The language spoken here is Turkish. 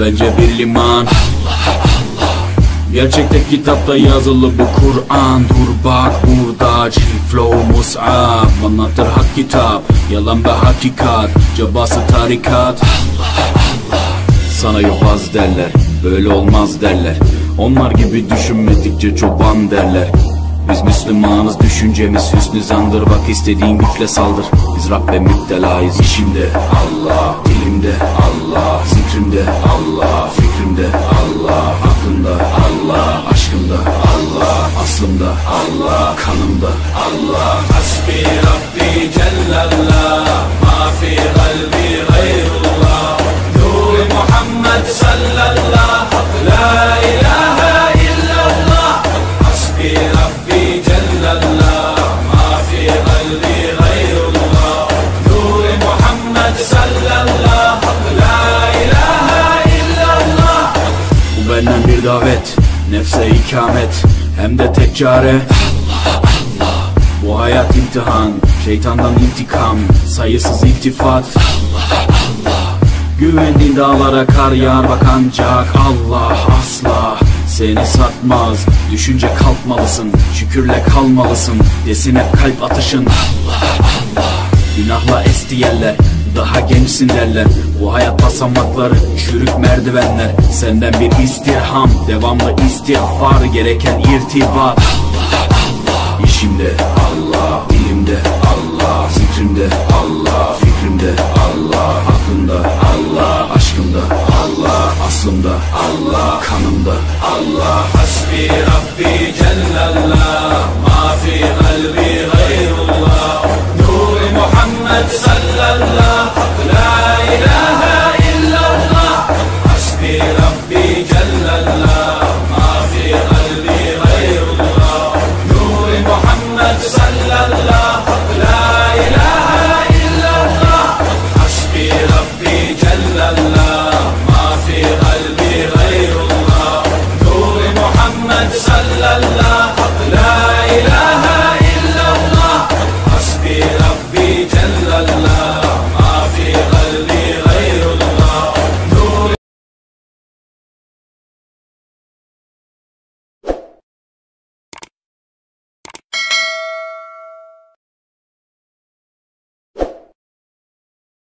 bence bir liman. Gerçekte kitapta yazılı bu Kur'an. Dur bak burada flow mus'ab, anlatır hak kitap, yalan ve hakikat, cabası tarikat. Sana yobaz derler, böyle olmaz derler. Onlar gibi düşünmedikçe çoban derler. Biz Müslümanız, düşüncemiz hüsnü zandır. Bak istediğin güçle saldır, biz Rabbe müptelayız. İşimde Allah, dilimde Allah, zikrimde Allah, fikrimde Allah, aklımda Allah, aşkımda Allah, aslımda Allah, kanımda Allah. Hasbi Rabbi Cellallah, ma fi kalbi gayrullah. Nur Muhammed sallallahu, la ilahe illallah. Hasbi Rabbi Cellallah, ma fi kalbi gayrullah. Nur Muhammed sallallahu, la ilahe illallah. Bu benden bir davet, nefse ikamet, hem de tek çare Allah Allah. Bu hayat imtihan, şeytandan intikam, sayısız iltifat Allah Allah. Güvendiğin dağlara kar yağar bak ancak Allah asla seni satmaz. Düşünce kalkmalısın, şükürle kalmalısın, desin hep kalp atışın Allah Allah. Günahla esti yerler, daha gençsin derler. Bu hayat basamakları, çürük merdivenler. Senden bir istirham, devamlı istiğfar, gereken irtibat Allah Allah. İşimde Allah, dilimde Allah, zikrimde Allah, fikrimde Allah, aklımda Allah, aşkımda Allah, aslımda Allah, kanımda Allah. Hasbi Rabbi Cellallah, ma fi kalbi gayrullah. Nur Muhammed sallallahu, la ilahe